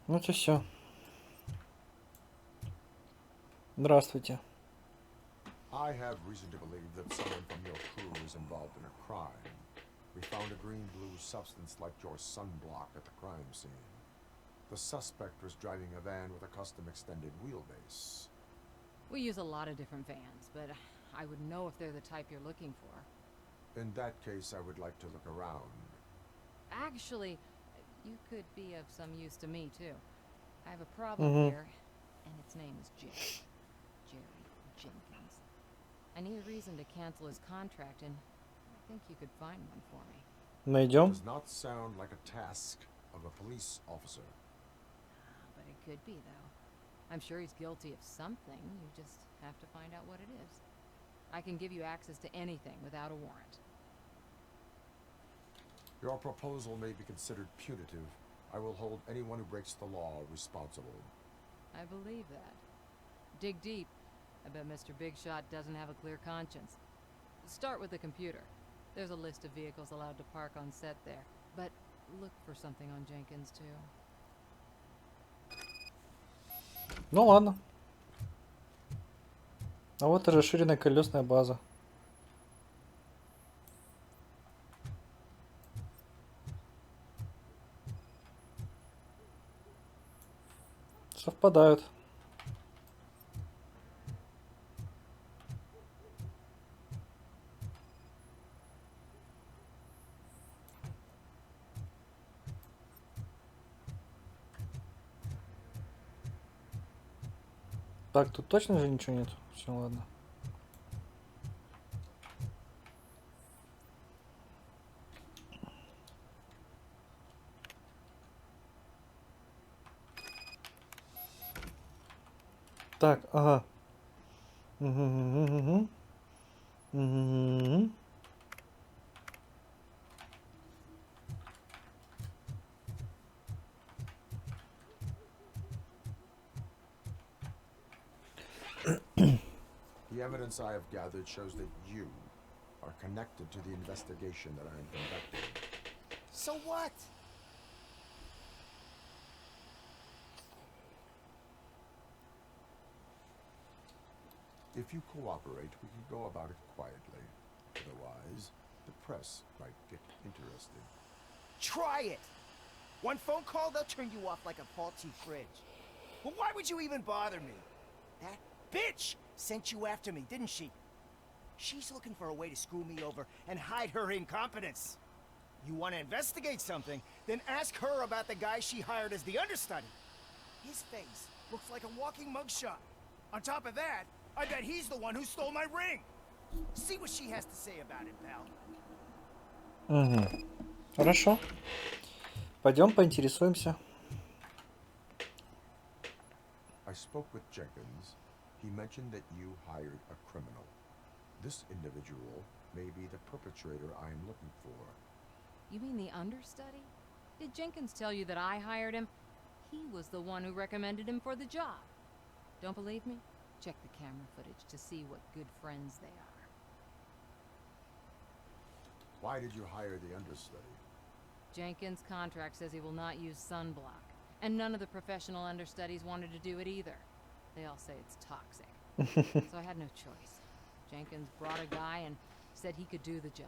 Вот и все. Здравствуйте. I have reason to believe that someone from your crew is involved in a crime. We found a green-blue substance like your sunblock at the crime scene. The suspect was driving a van with a custom extended wheelbase. We use a lot of different vans, but I would know if they're the type you're looking for. In that case, I would like to look around. Actually, you could be of some use to me, too. I have a problem Угу. here, and its name is Jerry. Jerry Jenkins. I need a reason to cancel his contract, and I think you could find one for me. Найдем. Does not sound like a task of a police officer. But it could be, though. I'm sure he's guilty of something. You just have to find out what it is. I can give you access to anything without a warrant. Your proposal may be considered punitive. I will hold anyone who breaks the law responsible. I believe that. Dig deep. I bet Mr. Big Shot doesn't have a clear conscience. Start with the computer. There's a list of vehicles allowed to park on set there. But look for something on Jenkins, too. Ну ладно. А вот и расширенная колесная база. Совпадают. Так, тут точно же ничего нет? Все, ладно. Так, ага. Угу. Угу. The evidence I have gathered shows that you are connected to the investigation that I am conducting. So what? If you cooperate, we can go about it quietly. Otherwise, the press might get interested. Try it! One phone call, they'll turn you off like a faulty fridge. Well, why would you even bother me? That bitch sent you after me, didn't she? She's looking for a way to screw me over and hide her incompetence. You want to investigate something, then ask her about the guy she hired as the understudy. His face looks like a walking mugshot. On top of that, I bet he's the one who stole my ring. See what she has to say about it, pal. Угу. Хорошо. Пойдем поинтересуемся. I spoke with Jenkins. He mentioned that you hired a criminal. This individual may be the perpetrator I am looking for. You mean the understudy? Did Jenkins tell you that I hired him? He was the one who recommended him for the job. Don't believe me? Check the camera footage to see what good friends they are. Why did you hire the understudy? Jenkins' contract says he will not use sunblock, and none of the professional understudies wanted to do it either. They all say it's toxic. So I had no choice. Jenkins brought a guy and said he could do the job.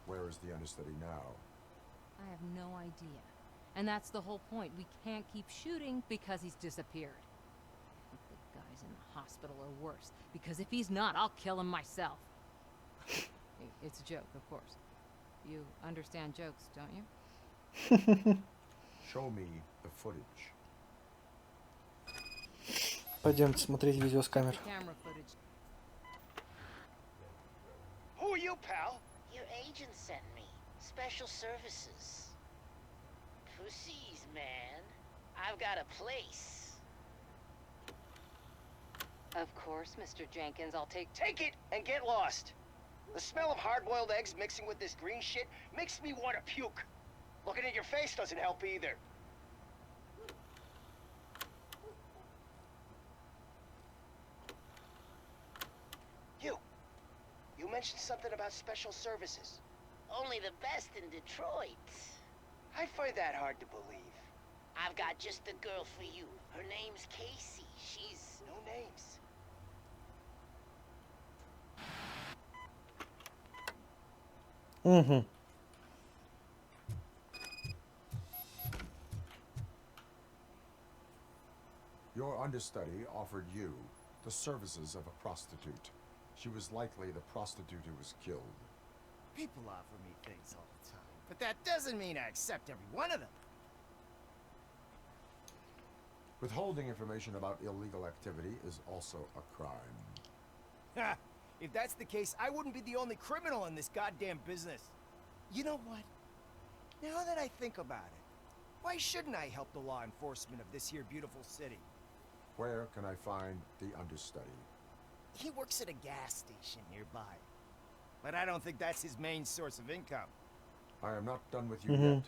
Where is the understudy now? I have no idea. And that's the whole point. We can't keep shooting because he's disappeared. I hope the guy's in the hospital or worse, because if he's not, I'll kill him myself. It's a joke, of course. You understand jokes, don't you? Show me the footage. Пойдемте смотреть видео с камер. Camera footage. Who are you, pal? Your agent sent me. Special services. Pussies, man. I've got a place. Of course, Mr. Jenkins, I'll take... Take it and get lost. The smell of hard-boiled eggs mixing with this green shit makes me want to puke. Looking at your face doesn't help either. You mentioned something about special services. Only the best in Detroit. I find that hard to believe. I've got just the girl for you. Her name's Casey. She's... No names. Угу. Your understudy offered you the services of a prostitute. She was likely the prostitute who was killed. People offer me things all the time, but that doesn't mean I accept every one of them. Withholding information about illegal activity is also a crime. Ha! If that's the case, I wouldn't be the only criminal in this goddamn business. You know what? Now that I think about it, why shouldn't I help the law enforcement of this here beautiful city? Where can I find the understudy? He works at a gas station nearby. But I don't think that's his main source of income. I am not done with you yet.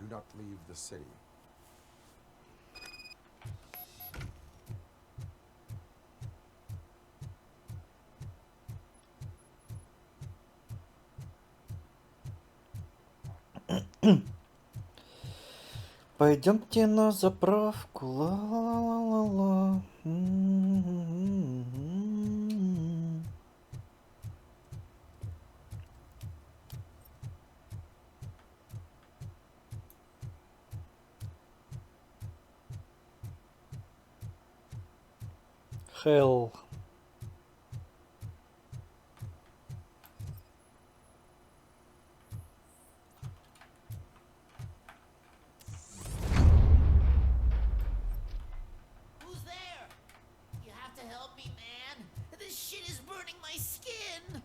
Do not leave the city. Пойдемте на заправку. Ла-ла-ла-ла-ла. М-м-м-м. Hell. Who's there? You have to help me, man. This shit is burning my skin.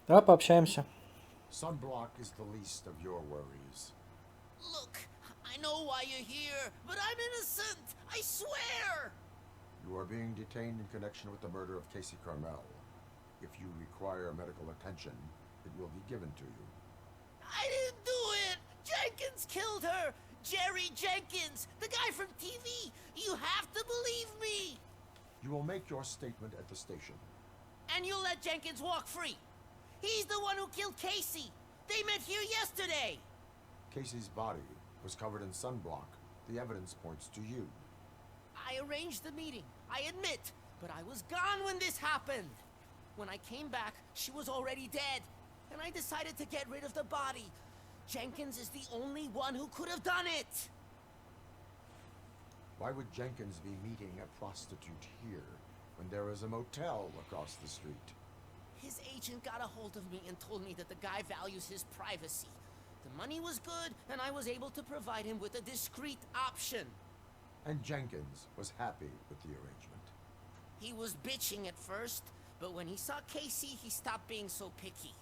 Давай пообщаемся. Sunblock is the least of your worries. Look, I know why you're here, but I'm innocent. I swear. You are being detained in connection with the murder of Casey Carmel. If you require medical attention, it will be given to you. I didn't do it. Jenkins killed her. Jerry Jenkins, the guy from TV. You have to believe me. You will make your statement at the station. And you'll let Jenkins walk free. He's the one who killed Casey. They met here yesterday. Casey's body was covered in sunblock. The evidence points to you. I arranged the meeting, I admit, but I was gone when this happened. When I came back, she was already dead, and I decided to get rid of the body. Jenkins is the only one who could have done it. Why would Jenkins be meeting a prostitute here when there is a motel across the street? His agent got a hold of me and told me that the guy values his privacy. The money was good, and I was able to provide him with a discreet option. And Jenkins was happy with the arrangement. He was bitching at first, but when he saw Casey, he stopped being so picky.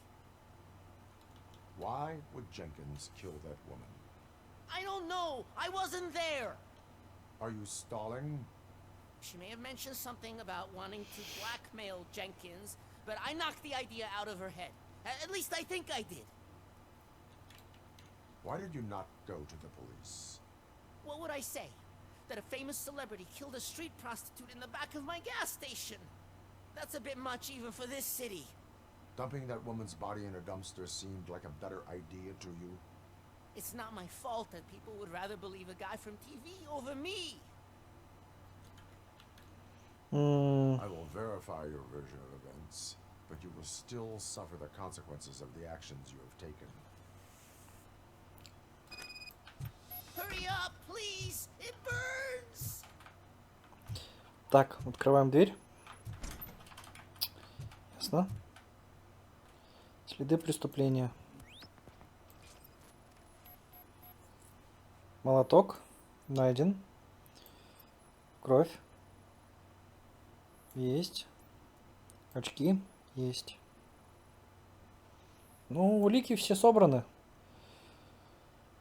Why would Jenkins kill that woman? I don't know. I wasn't there. Are you stalling? She may have mentioned something about wanting to blackmail Jenkins, but I knocked the idea out of her head. At least I think I did. Why did you not go to the police? What would I say? That a famous celebrity killed a street prostitute in the back of my gas station? That's a bit much even for this city. Dumping that woman's body in a dumpster seemed like a better idea to you? It's not my fault that people would rather believe a guy from TV over me. I will verify your version of events, but you will still suffer the consequences of the actions you have taken. Hurry up, please! It burns! Так, открываем дверь. Ясно. Следы преступления. Молоток найден. Кровь. Есть. Очки. Есть. Ну, улики все собраны.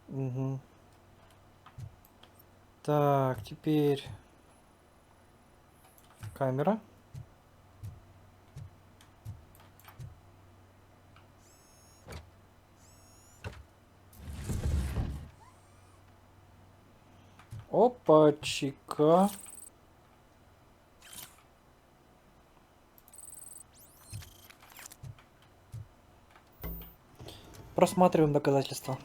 Угу. Так, теперь камера. Опа-чика. просматриваем доказательства.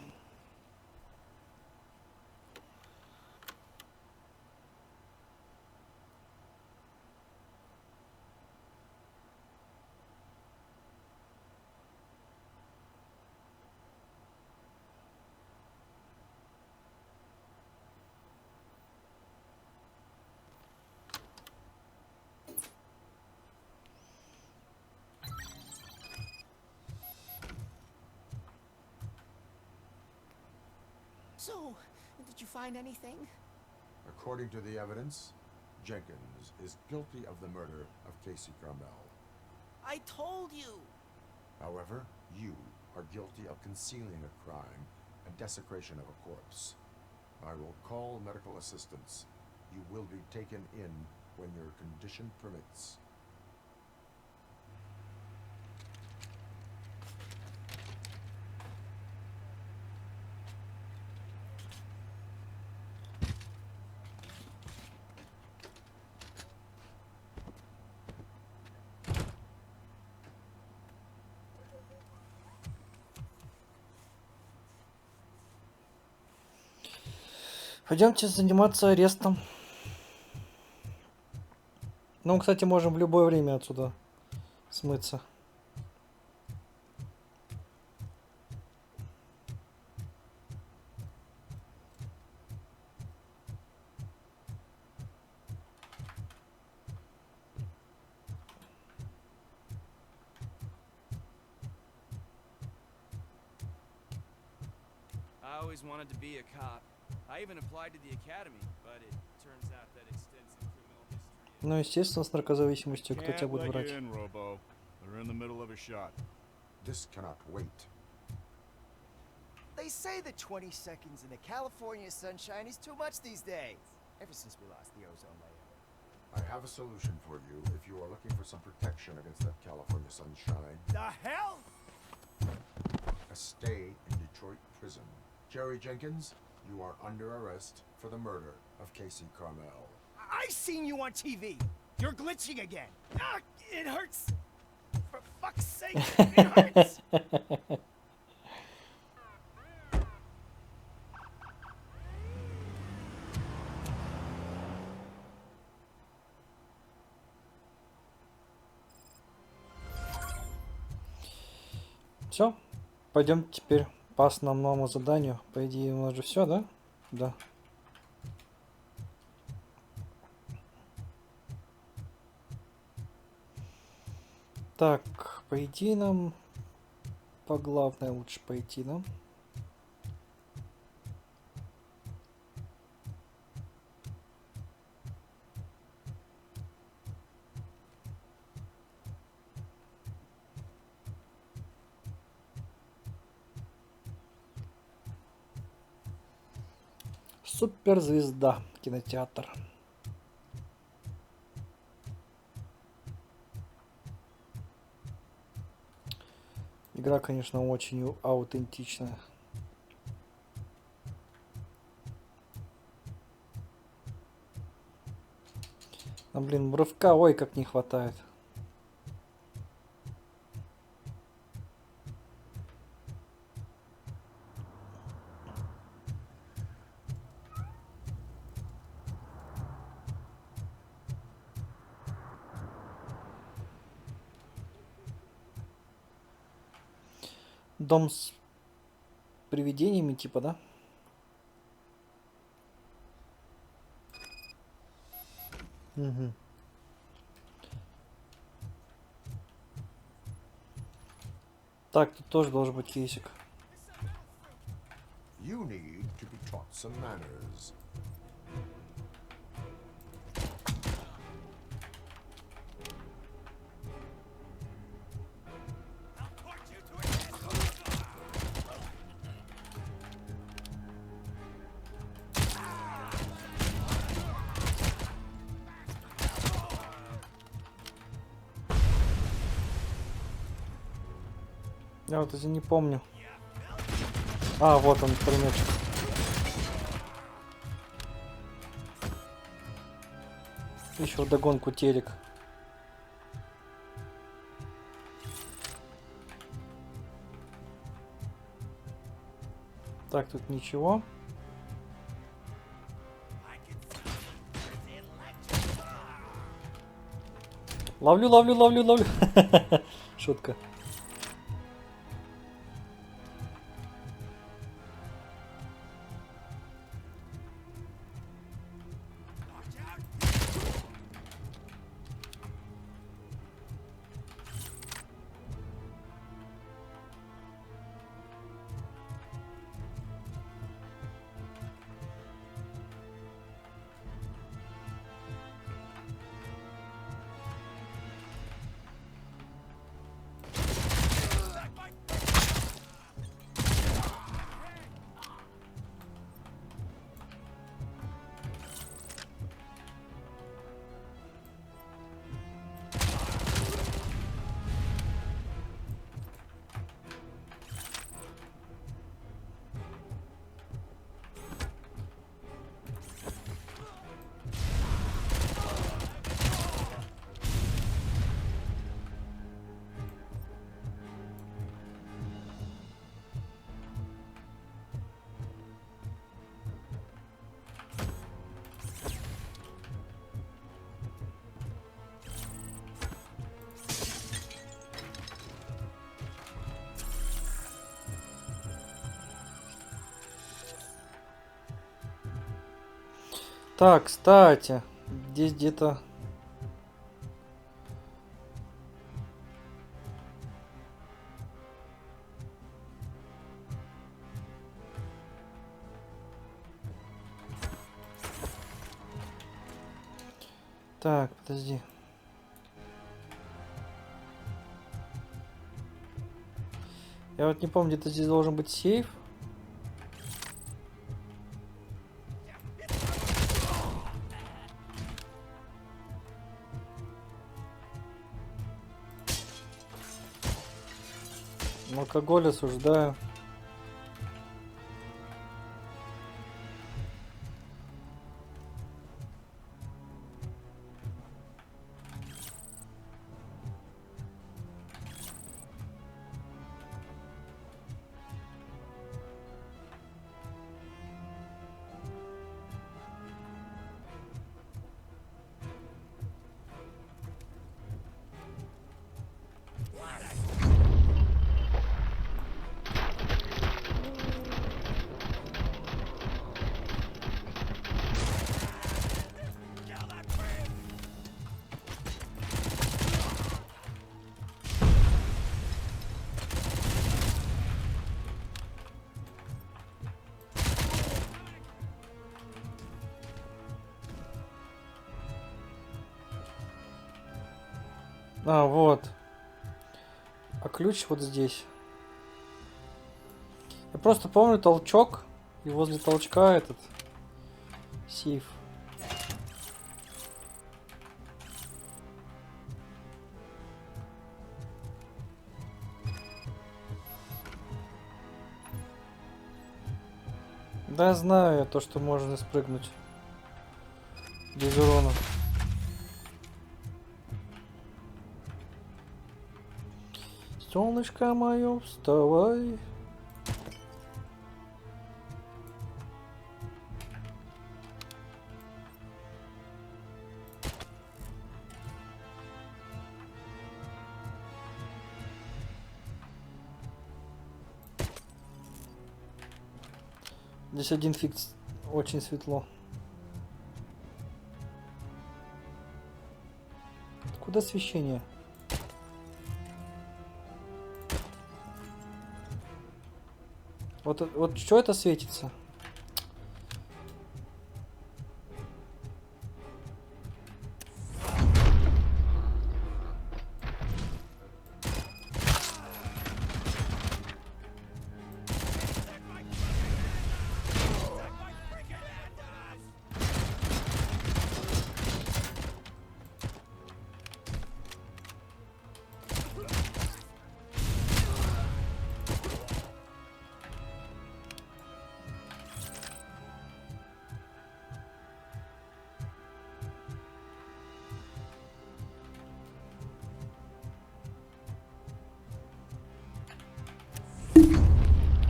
So, did you find anything? According to the evidence, Jenkins is guilty of the murder of Casey Carmel. I told you! However, you are guilty of concealing a crime and desecration of a corpse. I will call medical assistance. You will be taken in when your condition permits. Пойдемте заниматься арестом. Ну, кстати, можем в любое время отсюда смыться. I always wanted to be a cop. I even applied to the academy, but it turns out that extensive criminal history. Ну, естественно, с наркозависимостью кто тебя Can't будет let брать? you in, Robo. They're in the middle of a shot. This cannot wait. They say that 20 seconds in the California sunshine is too much these days. Ever since we lost the ozone layer. I have a solution for you if you are looking for some protection against that California sunshine. The hell? A stay in Detroit prison. Jerry Jenkins, you are under arrest for the murder of Casey Carmel. I seen you on TV. You're glitching again. Ah, it hurts. For fuck's sake, it hurts. Все, пойдем теперь по основному заданию. По идее, у нас же все, да? Да. Так, по идее нам по главной лучше пойти, да? Суперзвезда, кинотеатр. Игра, конечно, очень аутентичная. А, блин, рывка, ой, как не хватает. Дом с привидениями, типа, да? Угу. Так, тут тоже должен быть кейсик. You need to be taught some manners. Я вот это не помню. А, вот он, пулеметчик. Еще вдогонку телек. Так, тут ничего. Ловлю, ловлю, ловлю, ловлю. Шутка. Так, кстати, здесь где-то... Так, подожди. Я вот не помню, где-то здесь должен быть сейф. Алкоголь осуждаю. А, вот. А ключ вот здесь. Я просто помню толчок. И возле толчка этот сейф. Да, знаю я то, что можно спрыгнуть без урона. Солнышко мое, вставай. Здесь один фикс, очень светло. Куда освещение? Вот что это светится?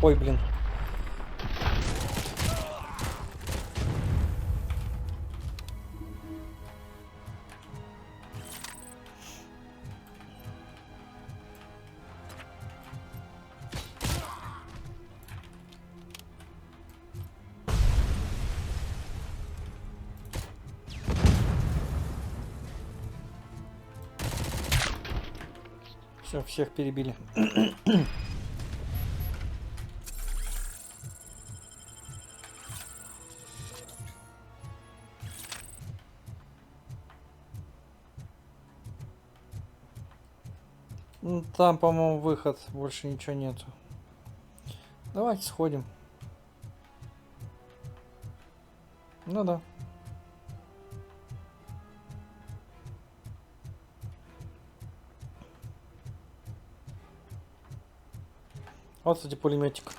Ой, блин. Все, всех перебили. Ну, там, по-моему, выход. Больше ничего нету. Давайте сходим. Ну да. Вот, кстати, пулеметик.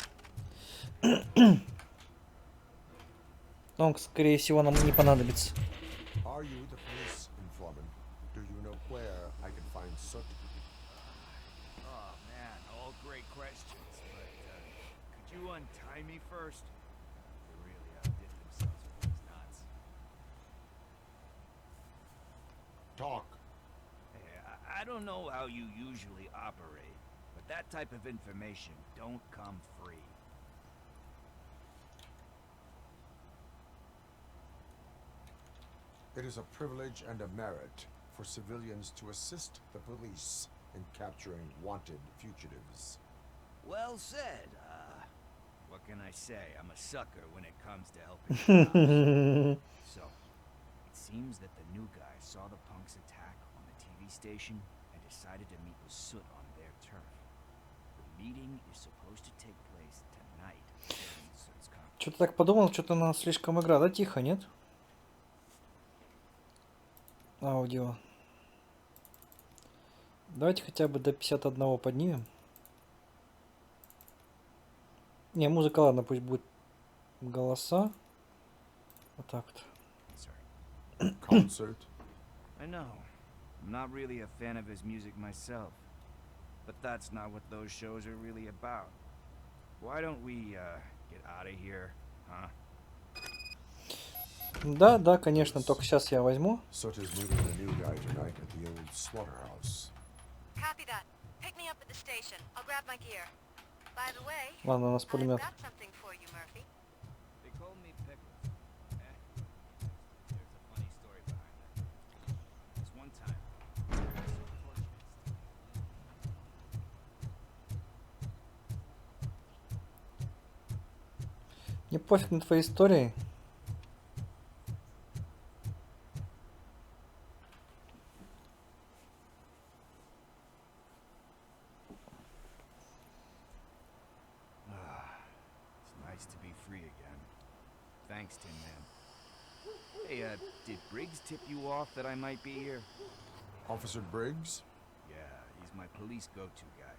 Он, скорее всего, нам не понадобится. Are you the police informant? Do you know where I can find Soot? Oh man, all great questions, but could you untie me first? They really outdid themselves with these knots. Talk. Hey, I don't know how you usually operate, but that type of information don't come free. It is a privilege and a merit for civilians to assist the police in capturing wanted fugitives. Well said. What can I say? I'm a sucker when it comes to helping the cops. So, it seems that the new guy saw the punk's attack on the TV station and decided to meet with Soot on their turf. The meeting is supposed to take place tonight during Soot's conference. Что-то так подумал, что-то она слишком игра, да? Тихо, нет? Аудио. Давайте хотя бы до 51 поднимем. Не, музыка, ладно, пусть будет голоса. Вот так вот. Sorry. Concert. I know. I'm not really a fan of his music myself. But that's not what those shows are really about. Why don't we, get out of here, huh? Да, да, конечно, только сейчас я возьму. Soot is meeting the new guy tonight at the old slaughterhouse. Copy that. Pick me up at the station. I'll grab my gear. By the way, Ладно, у нас I've пулемет. got something for you, Murphy. They call me Pickles. Eh? There's a funny story behind that. This one time, I was so fortunate Мне пофиг на твои истории. It's nice to be free again. Thanks, Tin Man. Hey, did Briggs tip you off that I might be here? Officer Briggs? Yeah, he's my police go-to guy.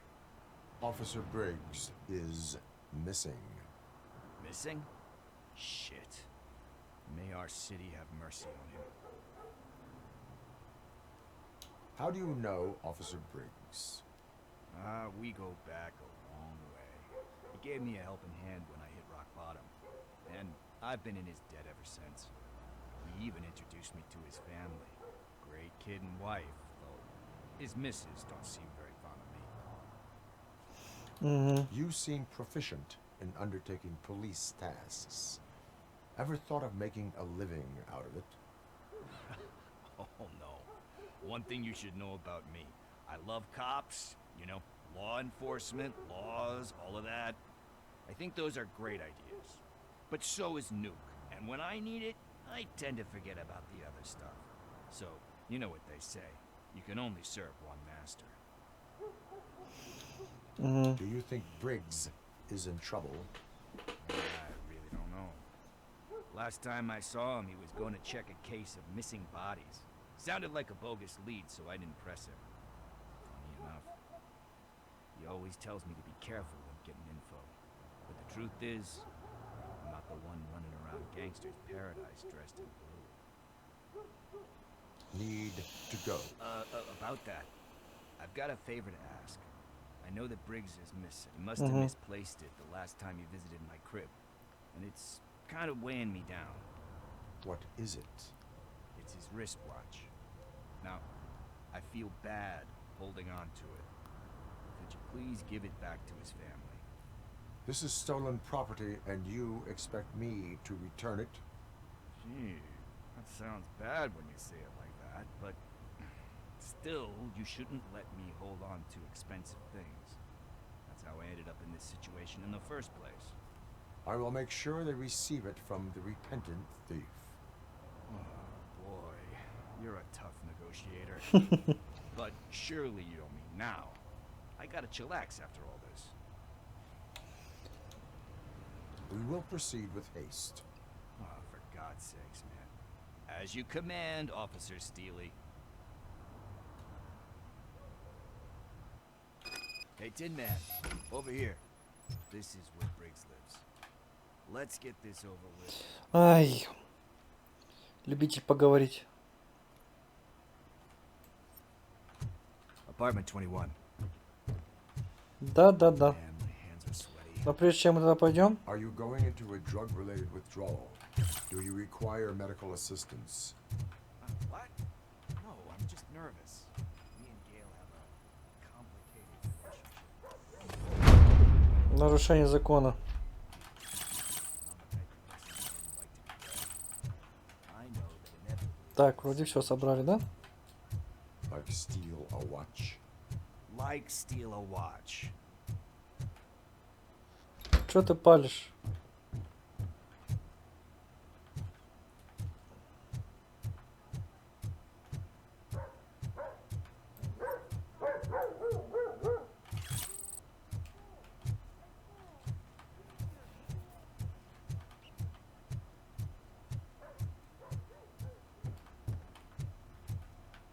Officer Briggs is missing. Missing? Shit. May our city have mercy on him. How do you know Officer Briggs? We go back a long way. He gave me a helping hand when I hit rock bottom. And I've been in his debt ever since. He even introduced me to his family. Great kid and wife, though his missus don't seem very fond of me. You seem proficient in undertaking police tasks. Ever thought of making a living out of it? Oh, no. One thing you should know about me. I love cops, you know, law enforcement, laws, all of that. I think those are great ideas. But so is Nuke. And when I need it, I tend to forget about the other stuff. So, you know what they say. You can only serve one master. Do you think Briggs is in trouble? I really don't know. Last time I saw him, he was going to check a case of missing bodies. Sounded like a bogus lead, so I didn't press him. Funny enough. He always tells me to be careful when getting info. But the truth is, I'm not the one running around gangster's paradise dressed in blue. Need to go. About that, I've got a favor to ask. I know that Briggs is missing. He must have misplaced it the last time he visited my crib. And it's kind of weighing me down. What is it? It's his wristwatch. Now, I feel bad holding on to it. Could you please give it back to his family? This is stolen property, and you expect me to return it? Gee, that sounds bad when you say it like that, but Still, you shouldn't let me hold on to expensive things. That's how I ended up in this situation in the first place. I will make sure they receive it from the repentant thief. Oh boy, you're a tough negotiator. But surely you don't mean now. I gotta chillax after all this. We will proceed with haste. Oh, for God's sakes, man. As you command, Officer Steely. Hey, Tin Man, over here. This is where Briggs lives. Let's get this over with. Ай, любитель поговорить. Apartment 21. Да, да, да. Man, my hands are sweaty. Но прежде чем мы туда пойдем, Are you going into a drug-related withdrawal? Do you require medical assistance? What? No, I'm just nervous. Me and Gail have a complicated relationship. нарушение закона. I know that inevitably. Так, вроде все собрали, да? Like steal a watch? Like steal a watch. Что ты палишь?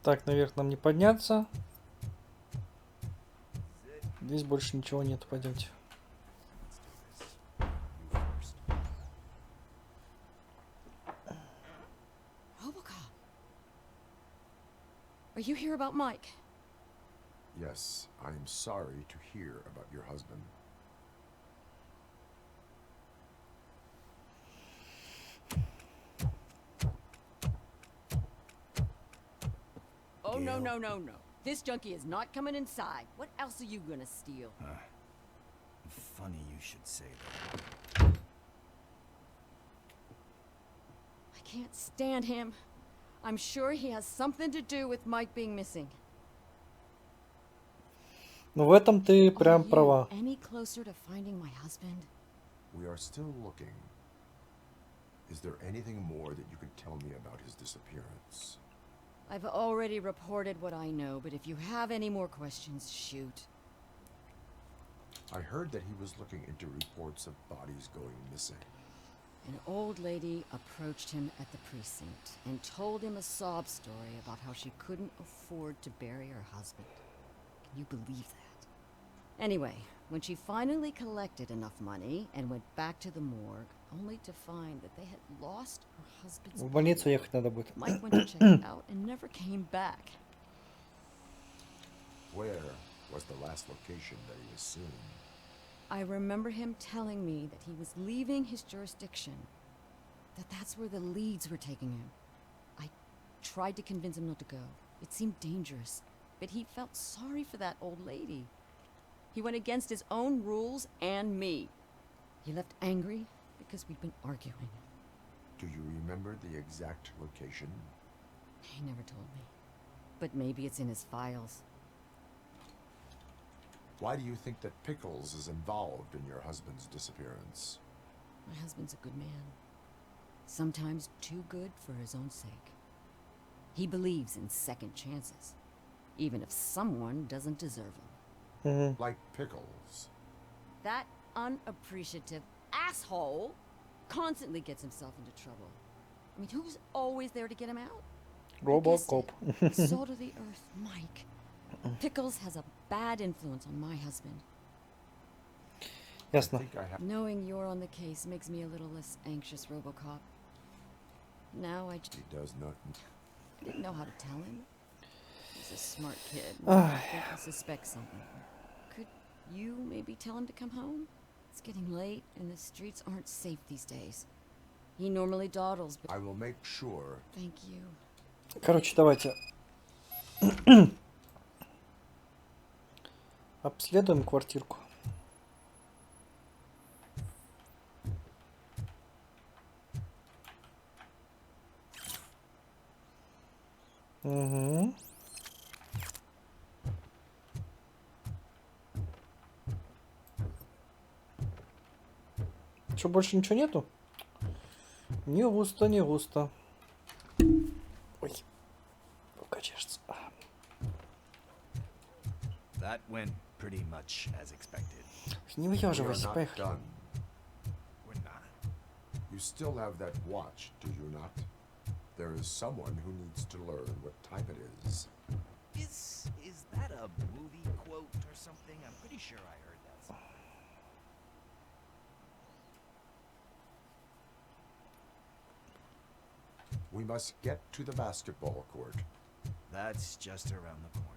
Так, наверх нам не подняться. Здесь больше ничего нет, пойдемте. RoboCop. Are you here about Mike? Yes, I am sorry to hear about your husband. Oh, no, Gail. no, no, no. This junkie is not coming inside. What else are you gonna steal? Funny you should say that. I can't stand him. I'm sure he has something to do with Mike being missing. Ну, в этом ты прям Are you права. any closer to finding my husband? We are still looking. Is there anything more that you could tell me about his disappearance? I've already reported what I know, but if you have any more questions, shoot. I heard that he was looking into reports of bodies going missing. An old lady approached him at the precinct and told him a sob story about how she couldn't afford to bury her husband. Can you believe that? Anyway, when she finally collected enough money and went back to the morgue, only to find that they had lost her husband's В body, больницу ехать надо будет. Mike went to check it out and never came back. Where was the last location that he was seen? I remember him telling me that he was leaving his jurisdiction, that that's where the leads were taking him. I tried to convince him not to go. It seemed dangerous, but he felt sorry for that old lady. He went against his own rules and me. He left angry because we'd been arguing. Do you remember the exact location? He never told me, but maybe it's in his files. Why do you think that Pickles is involved in your husband's disappearance? My husband's a good man. Sometimes too good for his own sake. He believes in second chances, even if someone doesn't deserve them. Like Pickles. That unappreciative asshole constantly gets himself into trouble. I mean, who's always there to get him out? I guessed RoboCop. it. Salt of the earth, Mike. Pickles has a bad influence on my husband. I Ясно. think I have. Knowing you're on the case makes me a little less anxious, RoboCop. Now I just He does not. didn't know how to tell him. He's a smart kid. Ay. I think he suspects something. Could you maybe tell him to come home? It's getting late and the streets aren't safe these days. He normally dawdles, but I will make sure. thank you. Короче, давайте обследуем квартирку. Угу. Что, больше ничего нету? Не густо, не густо. Ой, рука чешется. That went pretty much as expected. Не We are выеживайся, not поехали. done. We're not. You still have that watch, do you not? There is someone who needs to learn what time it is. Is that a movie quote or something? I'm pretty sure I heard that somewhere. We must get to the basketball court. That's just around the corner.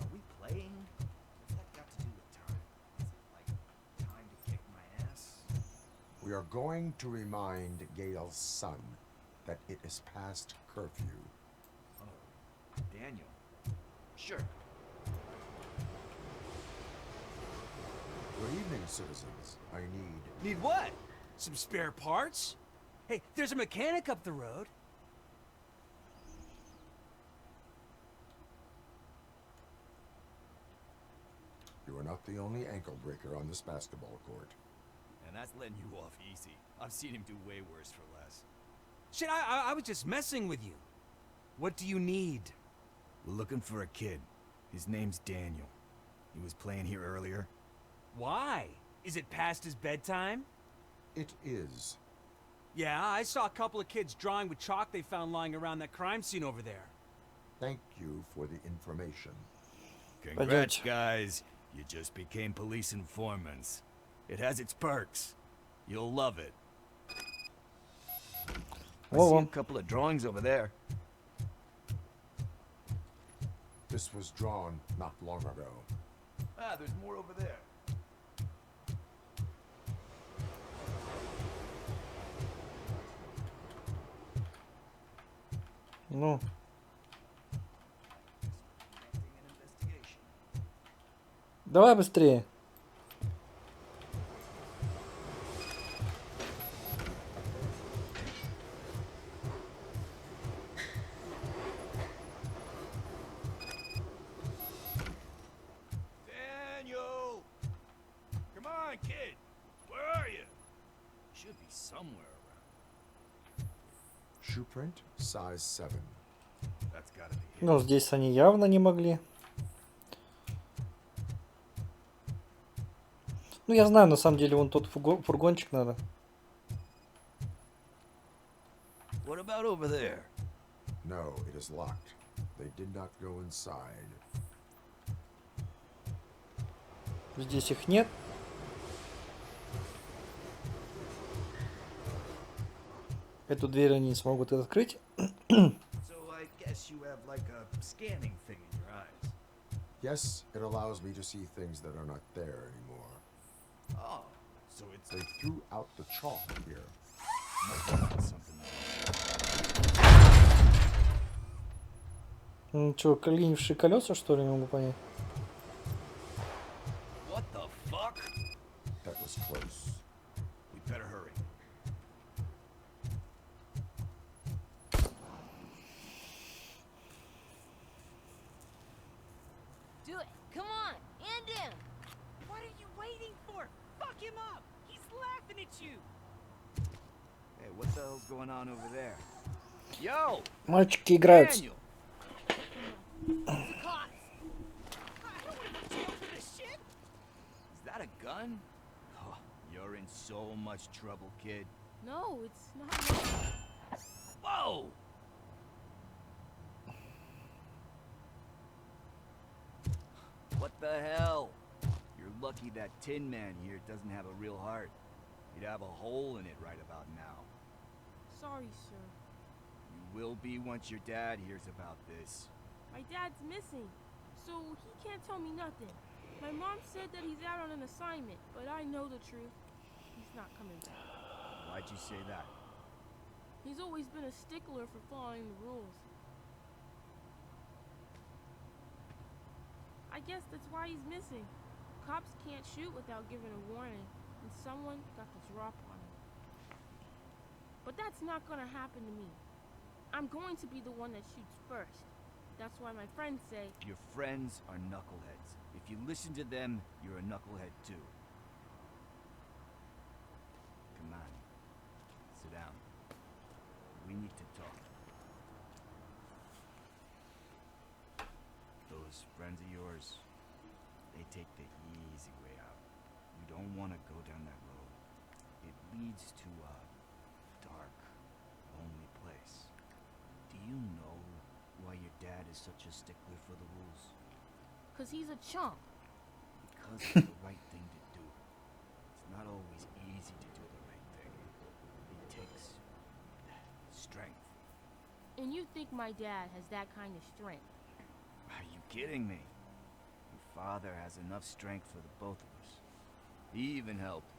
Are we playing? What's that got to do with time? Is it like time to kick my ass? We are going to remind Gale's son that it is past curfew. Oh, Daniel. Sure. Good evening, citizens. I Need what? Some spare parts? Hey, there's a mechanic up the road. You are not the only ankle breaker on this basketball court. And that's letting you off easy. I've seen him do way worse for less. Shit, I was just messing with you. What do you need? We're looking for a kid. His name's Daniel. He was playing here earlier. Why? Is it past his bedtime? It is. Yeah, I saw a couple of kids drawing with chalk they found lying around that crime scene over there. Thank you for the information. Congrats, guys. You just became police informants. It has its perks. You'll love it. I see a couple of drawings over there. This was drawn not long ago. Ah, there's more over there. Ну. Давай быстрее. Daniel! Come on, kid. Where are you? Should be somewhere around. Shoe print, size 7. That's gotta be it. Ну, здесь они явно не могли. Ну, я знаю, на самом деле, вон тот фургончик надо. What about over there? No, it is locked. They did not go inside. Здесь их нет. Эту дверь они не смогут открыть. So I guess you have like a scanning thing in your eyes. Yes, it allows me to see things that are not there anymore. Oh, so it's They threw out the chalk here. something. Что, клинившие колеса, что ли, не могу понять? What the fuck? That was close. We better hurry. Do it. Come on. End him. What are you waiting for? Fuck him up! He's laughing at you! Hey, what the hell's going on over there? Yo! Мальчики играются. Daniel! Is that a gun? Oh, you're in so much trouble, kid. No, it's not. Whoa! What the hell? You're lucky that Tin Man here doesn't have a real heart. He'd have a hole in it right about now. Sorry, sir. You will be once your dad hears about this. My dad's missing, so he can't tell me nothing. My mom said that he's out on an assignment, but I know the truth. He's not coming back. Why'd you say that? He's always been a stickler for following the rules. I guess that's why he's missing. Cops can't shoot without giving a warning, and someone got the drop on him. But that's not gonna happen to me. I'm going to be the one that shoots first. That's why my friends say, Your friends are knuckleheads. If you listen to them, you're a knucklehead too. come on. Sit down. We need to talk. Those friends of yours, they take the easy way out. You don't want to go down that road. It leads to a dark, lonely place. Do you know why your dad is such a stickler for the rules? 'Cause he's a chump. Because it's the right thing to do. It's not always easy to do the right thing. It takes strength. And you think my dad has that kind of strength? Are you kidding me? Your father has enough strength for the both of us. He even helped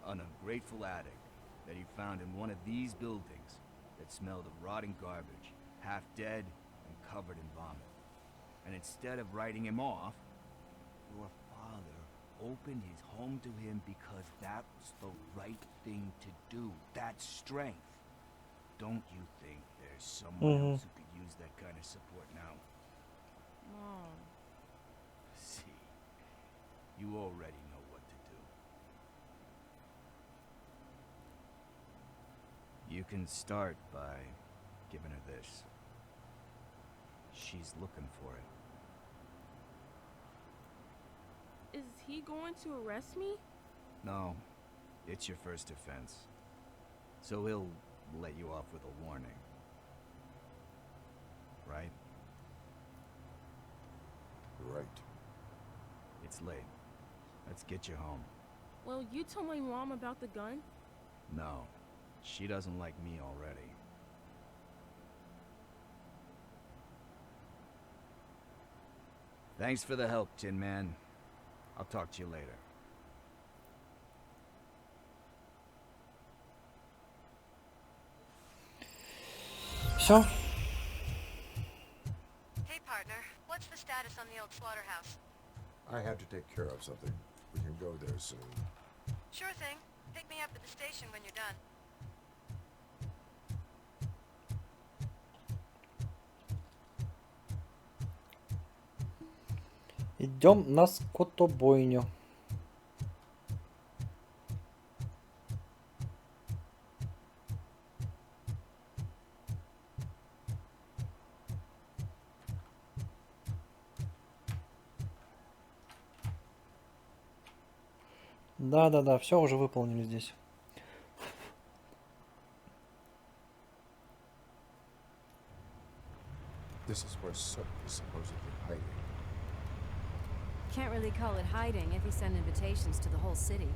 an ungrateful addict that he found in one of these buildings that smelled of rotting garbage, half dead and covered in vomit. And instead of writing him off, your father opened his home to him because that was the right thing to do. That's strength. Don't you think there's someone else who could use that kind of support now? Mom. See, you already know what to do. You can start by giving her this. She's looking for it. Is he going to arrest me? No, it's your first offense. So he'll let you off with a warning. Right? Right. It's late. Let's get you home. Well, you told my mom about the gun? No, she doesn't like me already. Thanks for the help, Tin Man. I'll talk to you later. Все. Hey, partner. What's the status on the old slaughterhouse? I had to take care of something. We can go there soon. Sure thing. Pick me up at the station when you're done. Идем на скотобойню. Да, все уже выполнили здесь. This is where Soot is supposedly hiding. Can't really call it hiding if he sent invitations to the whole city.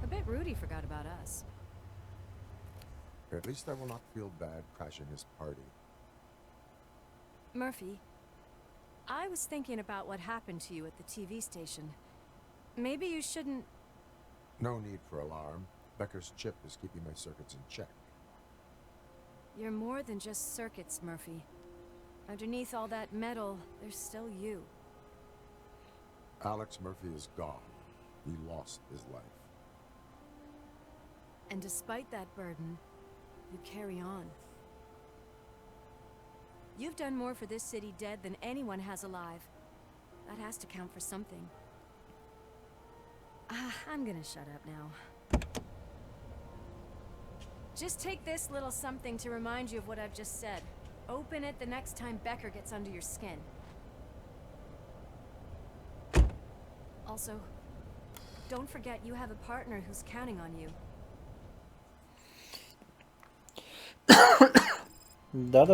A bit rude he forgot about us. At least I will not feel bad crashing his party. Murphy, I was thinking about what happened to you at the TV station. Maybe you shouldn't... No need for alarm. Becker's chip is keeping my circuits in check. You're more than just circuits, Murphy. Underneath all that metal, there's still you. Alex Murphy is gone. He lost his life. And despite that burden, you carry on. You've done more for this city dead than anyone has alive. That has to count for something. I'm gonna shut up now. Just take this little something to remind you of what I've just said. Open it the next time Becker gets under your skin. Also, don't forget you have a partner who's counting on you. Да.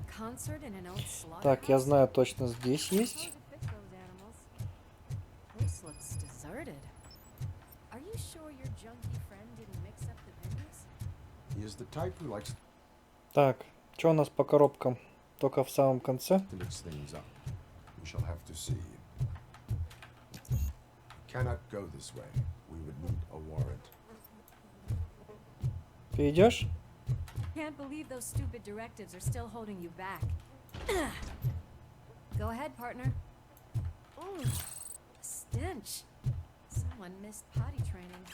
Concert in an old slaughterhouse? Так, я знаю точно, здесь есть. Place looks deserted. Are you sure your junkie friend didn't mix up the business? He is the type who likes Так, что у нас по коробкам? Только в самом конце. to mix things up. We shall have to see. Cannot go this way. We would need a warrant. Ты идешь? Can't believe those stupid directives are still holding you back. Go ahead, partner. Ooh, stench. Someone missed potty training.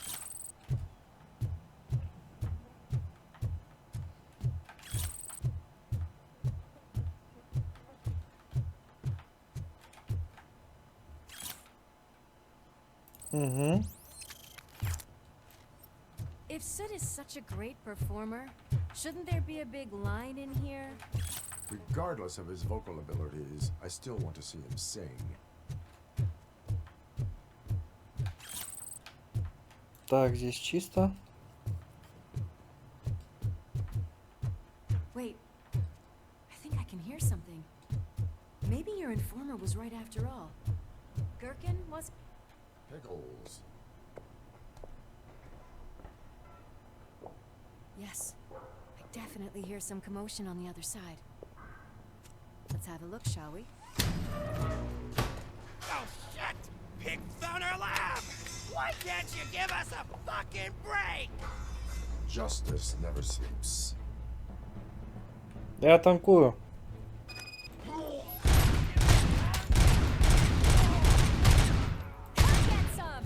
Угу. If Sid is such a great performer, shouldn't there be a big line in here? Regardless of his vocal abilities, I still want to see him sing. Так, здесь чисто. Wait. I think I can hear something. Maybe your informer was right after all. Gherkin was... Pickles. Yes. I definitely hear some commotion on the other side. Let's have a look, shall we? Oh, shit! Pig found our lab! Why can't you give us a fucking break? Justice never sleeps. Я танкую. Get some!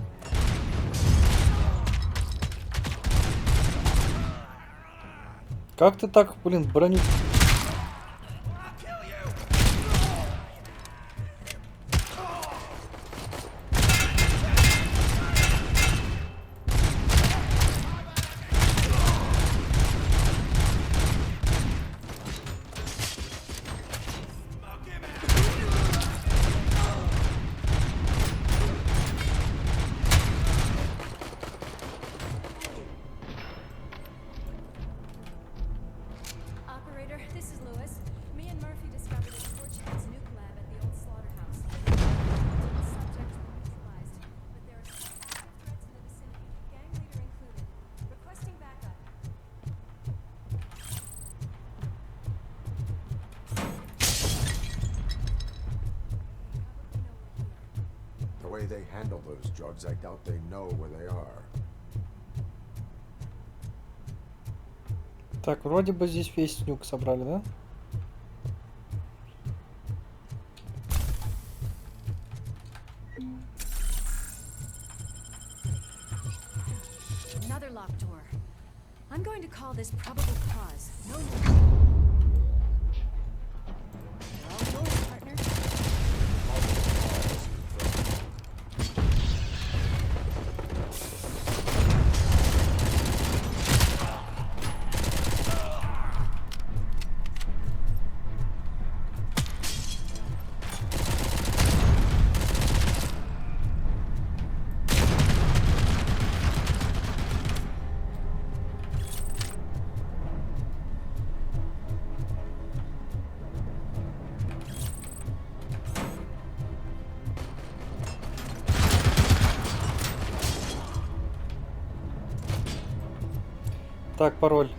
Как ты так, блин, броню... Operator, this is Lewis. Me and Murphy discovered a Chad's nuke lab at the old slaughterhouse. Subjects were neutralized, but there are still active threats in the vicinity, gang leader included. Requesting backup. The way they handle those drugs, I doubt they know where they are. Так, вроде бы здесь весь нюк собрали, да? Another locked door. I'm going to call this probable cause. No. All yours, partner. Так, пароль.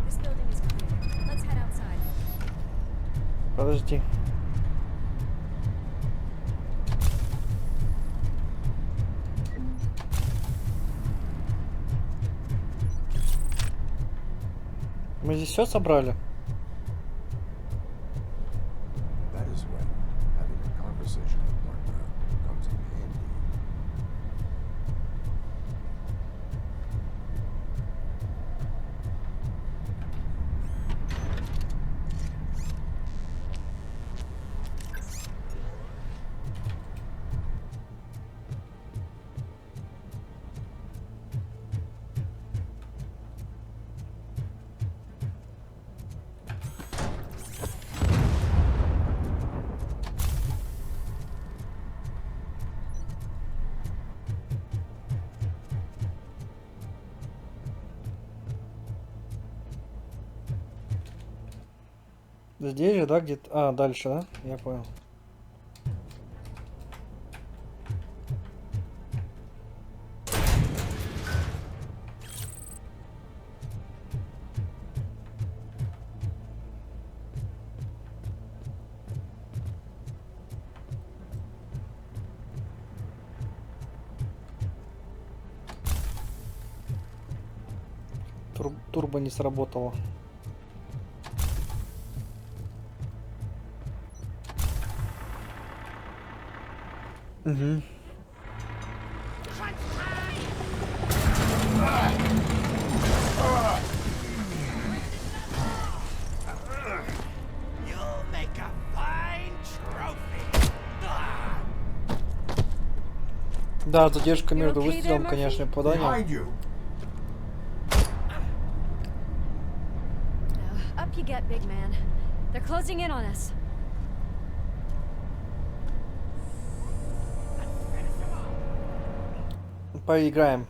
This building is clear. Let's head outside. Подожди. Мы здесь все собрали? That is when having a conversation with partner comes in handy. Здесь же, да, где-то... А, дальше, да? Я понял. Турбо не сработало. Угу. Да, задержка между выстрелом, конечно, и попаданием. Up you get, big man. They're closing in on us. Поиграем.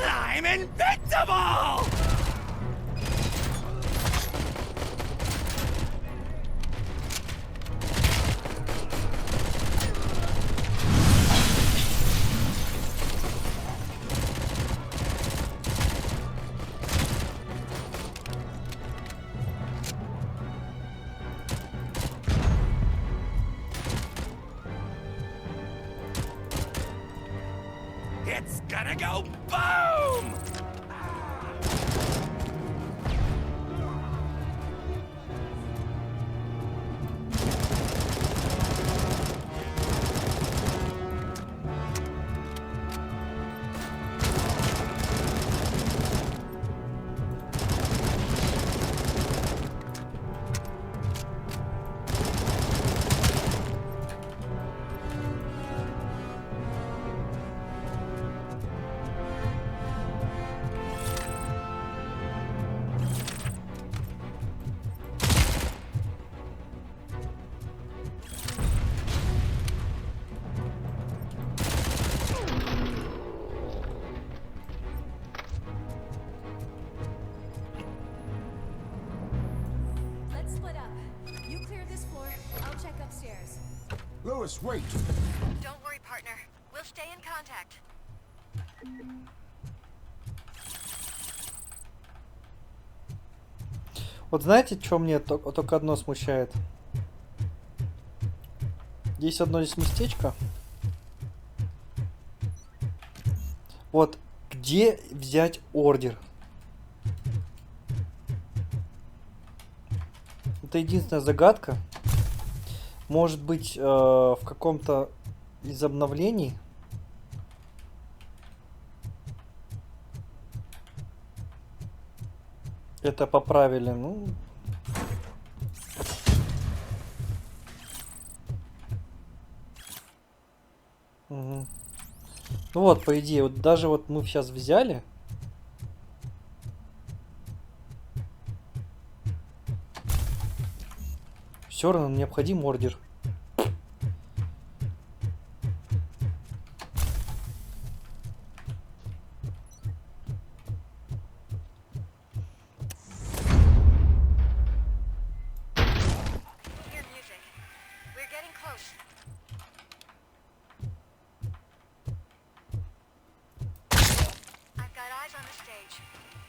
I'm invincible! It's gonna go boom! Let's split up. You clear this floor. I'll check upstairs. Lewis, wait! Don't worry, partner. We'll stay in contact. Вот знаете, что мне только одно смущает? Есть одно здесь местечко. Вот где взять ордер? Это единственная загадка. Может быть, в каком-то из обновлений. Это поправили, ну. Угу. Ну вот, по идее, вот даже вот мы сейчас взяли. Все равно необходим ордер. Hear music. We're getting close. I've got eyes on the stage.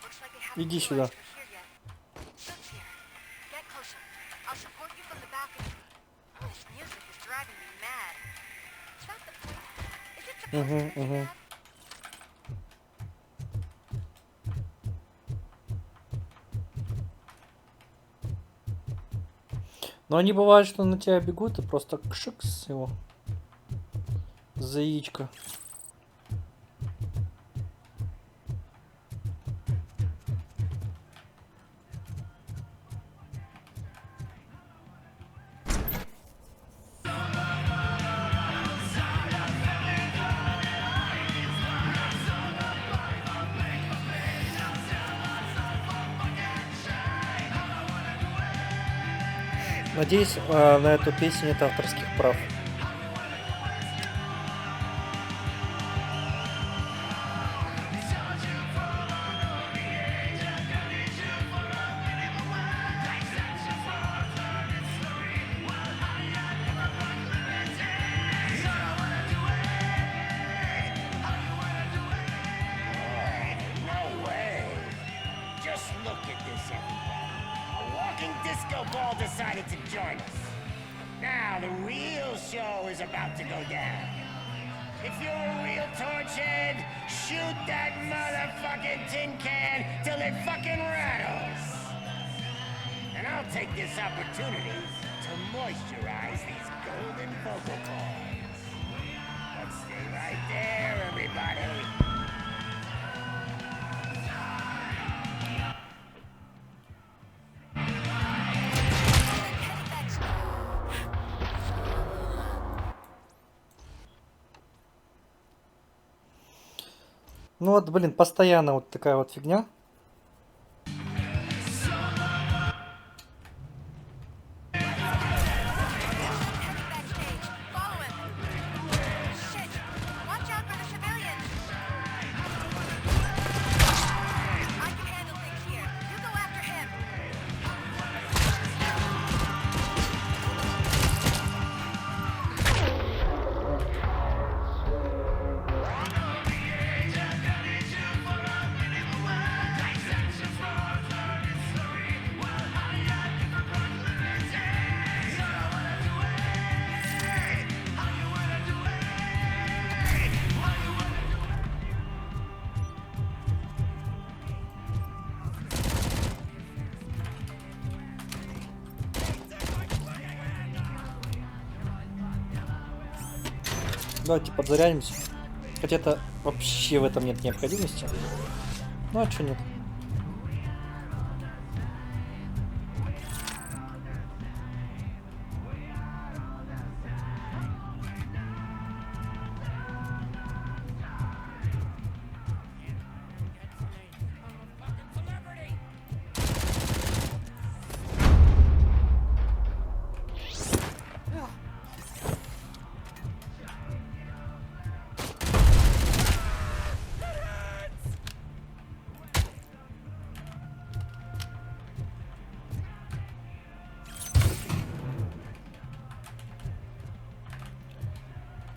Looks like they haven't Иди realized сюда. we're here yet. Soot's here. Get closer. I'll support you from the balcony. This music is driving me mad. Is that the point? Is it supposed to make you mad? Но они бывают, что на тебя бегут и просто кшикс его за яичко. Надеюсь, на эту песню нет авторских прав. No way! Just look at this, everybody. A walking disco ball decided to join us. Now the real show is about to go down. If you're a real torchhead, shoot that motherfucking tin can till it fucking rattles. And I'll take this opportunity to moisturize these golden vocal cords. But stay right there, everybody. Ну вот, блин, постоянно вот такая вот фигня. Давайте подзарядимся. Хотя это вообще в этом нет необходимости. Ну а что нет?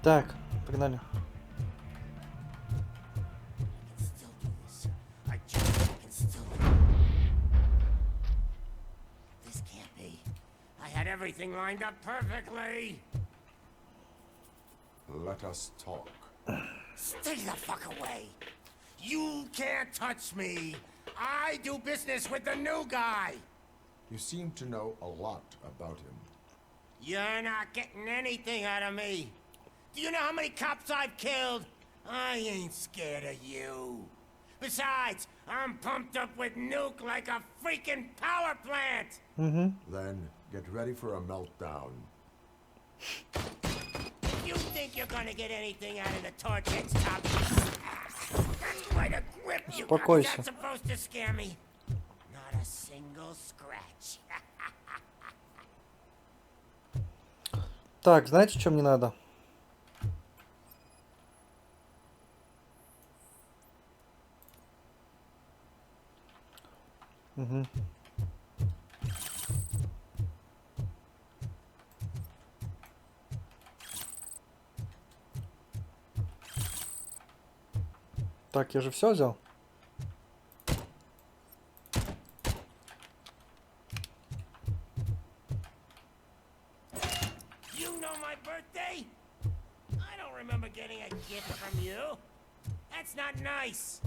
Так, погнали. This can't be. I had everything lined up perfectly. Let us talk. Stay the fuck away. You can't touch me. I do business with the new guy. You seem to know a lot about him. You're not getting anything out of me. Do you know how many cops I've killed? I ain't scared of you. Besides, I'm pumped up with nuke like a freaking power plant. Then get ready for a meltdown. If you think you're gonna get anything out of the Torchhead's top, that's quite a grip you got. Успокойся. That's supposed to scare me. Not a single scratch. Так, знаете, что мне надо? Угу. Так, я же все взял. You know my birthday? I don't remember getting a gift from you. That's not nice.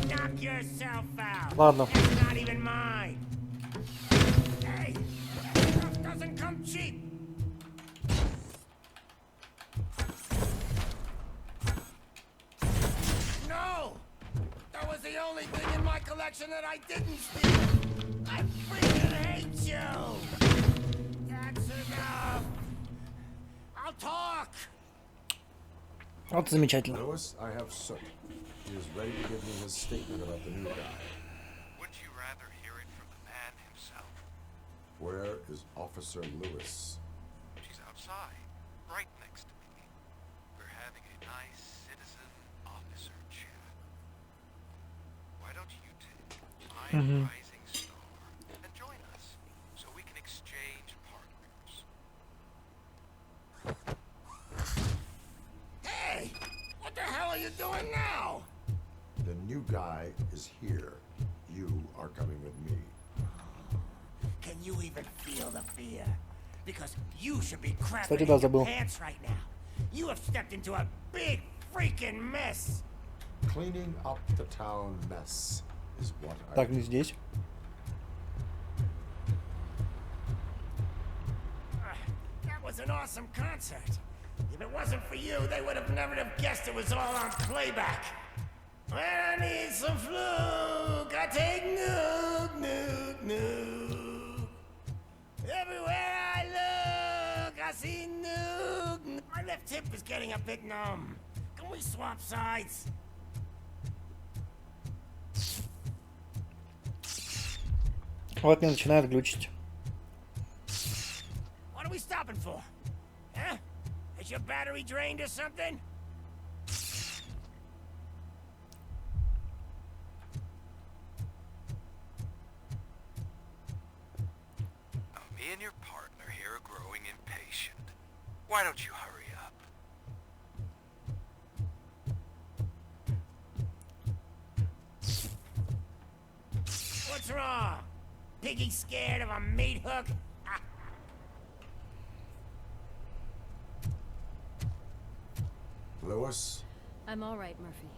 Knock yourself out. Ладно. That's not even mine. Hey, stuff doesn't come cheap. No! That was the only thing in my collection that I didn't steal! I freaking hate you! That's enough! I'll talk! Вот замечательно. Lewis, I have Soot. He is ready to give me his statement about the new guy. Wouldn't you rather hear it from the man himself? Where is Officer Lewis? She's outside, right next to me. We're having a nice citizen officer chat. Why don't you take my rising star and join us so we can exchange partners? Hey! What the hell are you doing now? The new guy is here. You are coming with me. Can you even feel the fear? Because you should be crapping Кстати, in да, your забыл. pants right now. You have stepped into a big freaking mess. Cleaning up the town mess is what I Так, do. не здесь. That was an awesome concert. If it wasn't for you, they would have never have guessed it was all on playback. When I need some fluke, I take nuke, nuke, nuke. Everywhere I look, I see nuke. My left hip is getting a bit numb. Can we swap sides? Вот мне начинает глючить. What are we stopping for? Huh? Is your battery drained or something? Me and your partner here are growing impatient. Why don't you hurry up? What's wrong? Piggy scared of a meat hook? Ah. Lewis, I'm all right, Murphy.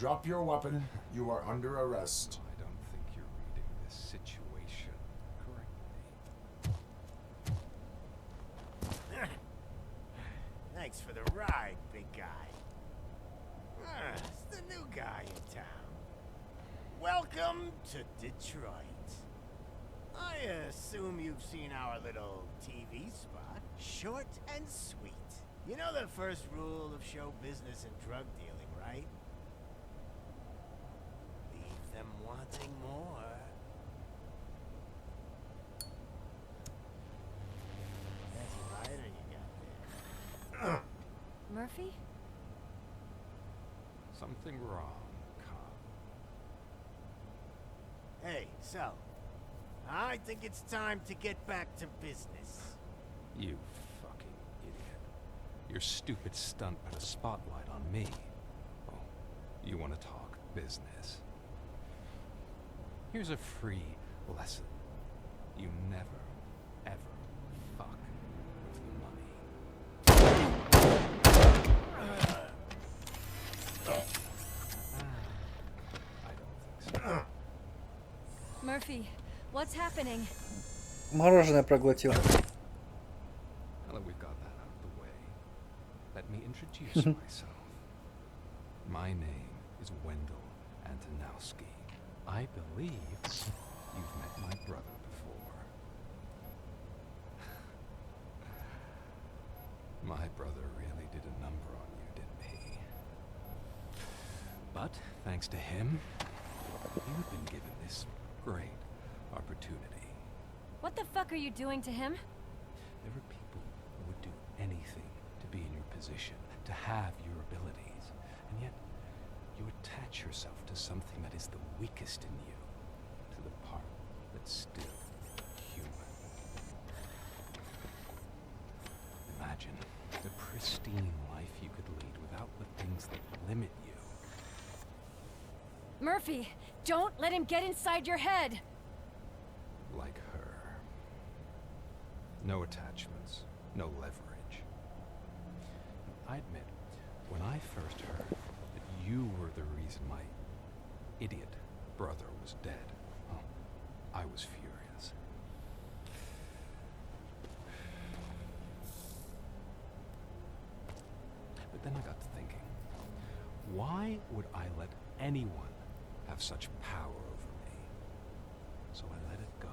drop your weapon. You are under arrest. I don't think you're reading this situation correctly. Thanks for the ride, big guy. It's the new guy in town. Welcome to Detroit. I assume you've seen our little TV spot. Short and sweet. You know the first rule of show business and drug dealing, right? Leave them wanting more. That's a rider you got there. Murphy? Something wrong, cop. Hey, so, I think it's time to get back to business. You fucking idiot. Your stupid stunt put a spotlight on me. Oh, you want to talk business? Here's a free lesson. You never, ever fuck with the money. I don't think so. Murphy, what's happening? Мороженое проглотил. Now that we've got that out of the way, let me introduce myself. My name is Wendell Antonowski. I believe you've met my brother before. My brother really did a number on you, didn't he? But thanks to him, you've been given this great opportunity. What the fuck are you doing to him? There are people who would do anything to be in your position, to have your abilities, and yet you attach yourself to something that is the weakest in you, to the part that's still human. Imagine the pristine life you could lead without the things that limit you. Murphy, don't let him get inside your head! Like her. No attachments, no leverage. I admit, when I first heard that you were the reason my idiot brother was dead, well, I was furious. But then I got to thinking, why would I let anyone have such power over me? So I let it go.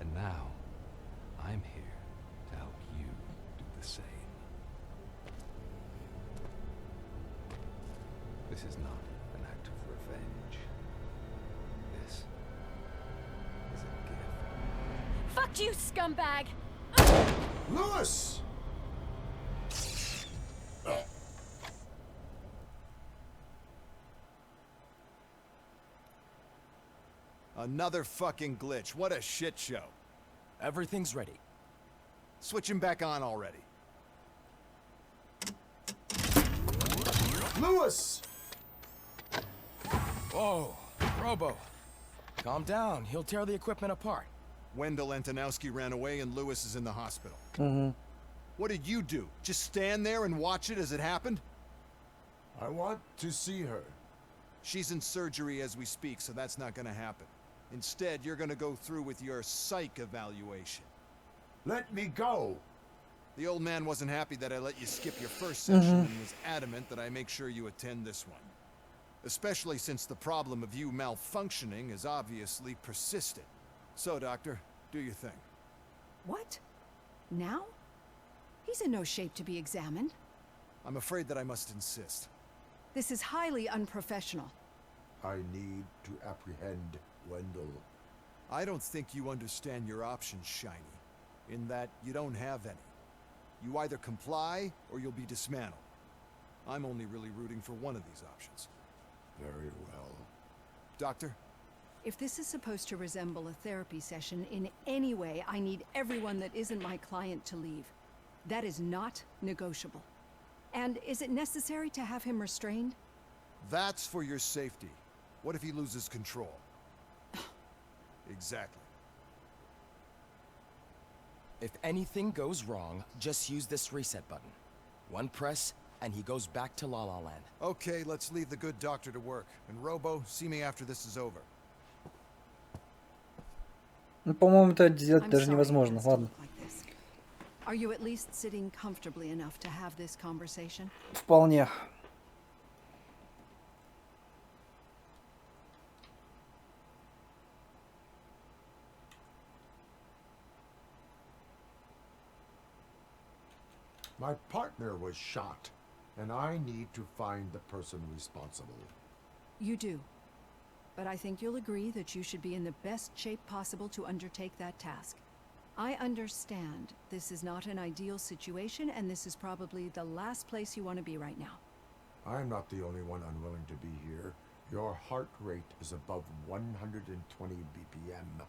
And now, I'm here to help you do the same. This is not an act of revenge. This is a gift. Fuck you, scumbag! Lewis! Another fucking glitch. What a shit show. Everything's ready. Switch him back on already. Lewis! Whoa, Robo. Calm down. He'll tear the equipment apart. Wendell Antonowski ran away and Lewis is in the hospital. Угу. What did you do? Just stand there and watch it as it happened? I want to see her. She's in surgery as we speak, so that's not gonna happen. Instead, you're gonna go through with your psych evaluation. Let me go! The old man wasn't happy that I let you skip your first session and was adamant that I make sure you attend this one. Especially since the problem of you malfunctioning is obviously persistent. So, Doctor, do your thing. What? Now? He's in no shape to be examined. I'm afraid that I must insist. This is highly unprofessional. I need to apprehend Wendell. I don't think you understand your options, Shiny. In that you don't have any. You either comply or you'll be dismantled. I'm only really rooting for one of these options. Very well. Doctor? If this is supposed to resemble a therapy session in any way, I need everyone that isn't my client to leave. That is not negotiable. And is it necessary to have him restrained? That's for your safety. What if he loses control? Exactly. If anything goes wrong, just use this reset button. One press, and he goes back to La La Land. Okay, let's leave the good doctor to work. And Robo, see me after this is over. Ну, по-моему, это сделать I'm даже sorry it невозможно. has to Ладно. look like this. Are you at least sitting comfortably enough to have this conversation? Вполне. My partner was shot, and I need to find the person responsible. You do. But I think you'll agree that you should be in the best shape possible to undertake that task. I understand this is not an ideal situation, and this is probably the last place you want to be right now. I'm not the only one unwilling to be here. Your heart rate is above 120 BPM.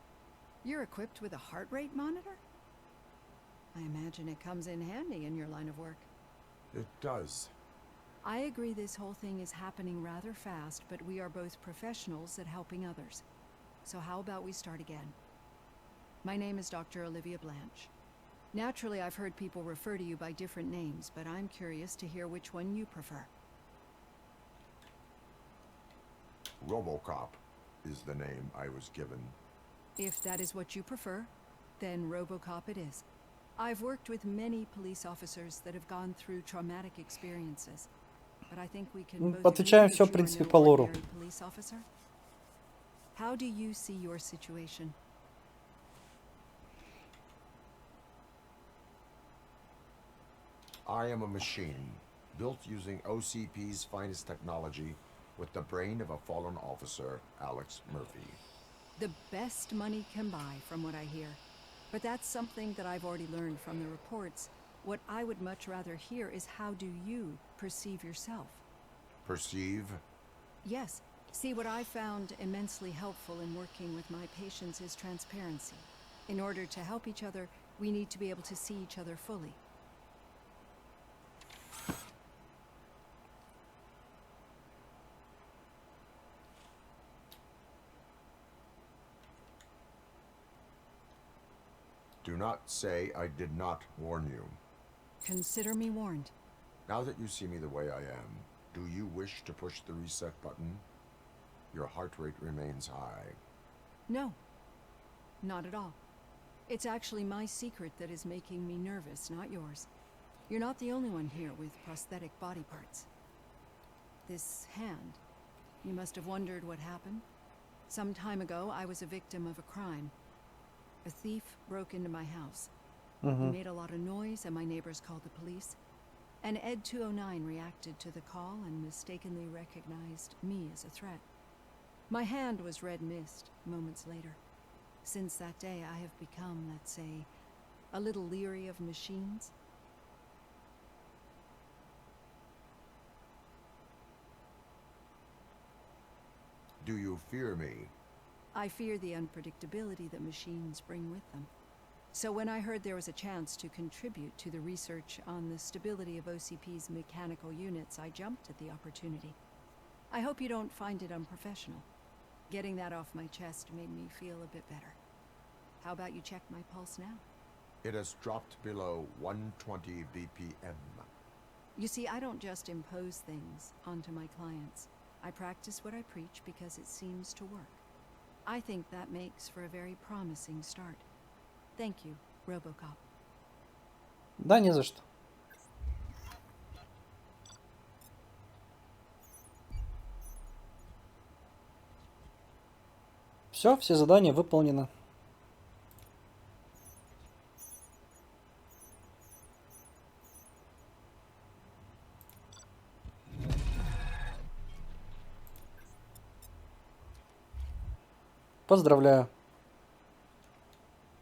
You're equipped with a heart rate monitor? I imagine it comes in handy in your line of work. It does. I agree this whole thing is happening rather fast, but we are both professionals at helping others. So how about we start again? My name is Dr. Olivia Blanche. Naturally, I've heard people refer to you by different names, but I'm curious to hear which one you prefer. RoboCop is the name I was given. If that is what you prefer, then RoboCop it is. I've worked with many police officers that have gone through traumatic experiences, but I think we can both Отвечаем agree всё, в that you are принципе, no по лору. ordinary police officer. How do you see your situation? I am a machine, built using OCP's finest technology with the brain of a fallen officer, Alex Murphy. The best money can buy, from what I hear. But that's something that I've already learned from the reports. What I would much rather hear is how do you perceive yourself? Perceive? Yes. See, what I found immensely helpful in working with my patients is transparency. In order to help each other, we need to be able to see each other fully. Do not say I did not warn you. Consider me warned. Now that you see me the way I am, do you wish to push the reset button? Your heart rate remains high. No. Not at all. It's actually my secret that is making me nervous, not yours. You're not the only one here with prosthetic body parts. This hand. You must have wondered what happened. Some time ago, I was a victim of a crime. A thief broke into my house. He made a lot of noise, and my neighbors called the police. And Ed 209 reacted to the call and mistakenly recognized me as a threat. My hand was red mist moments later. Since that day, I have become, let's say, a little leery of machines. Do you fear me? I fear the unpredictability that machines bring with them. So when I heard there was a chance to contribute to the research on the stability of OCP's mechanical units, I jumped at the opportunity. I hope you don't find it unprofessional. Getting that off my chest made me feel a bit better. How about you check my pulse now? It has dropped below 120 BPM. You see, I don't just impose things onto my clients. I practice what I preach because it seems to work. I think that makes for a very promising start. Thank you, RoboCop. Да, не за что. Все задания выполнены. Поздравляю.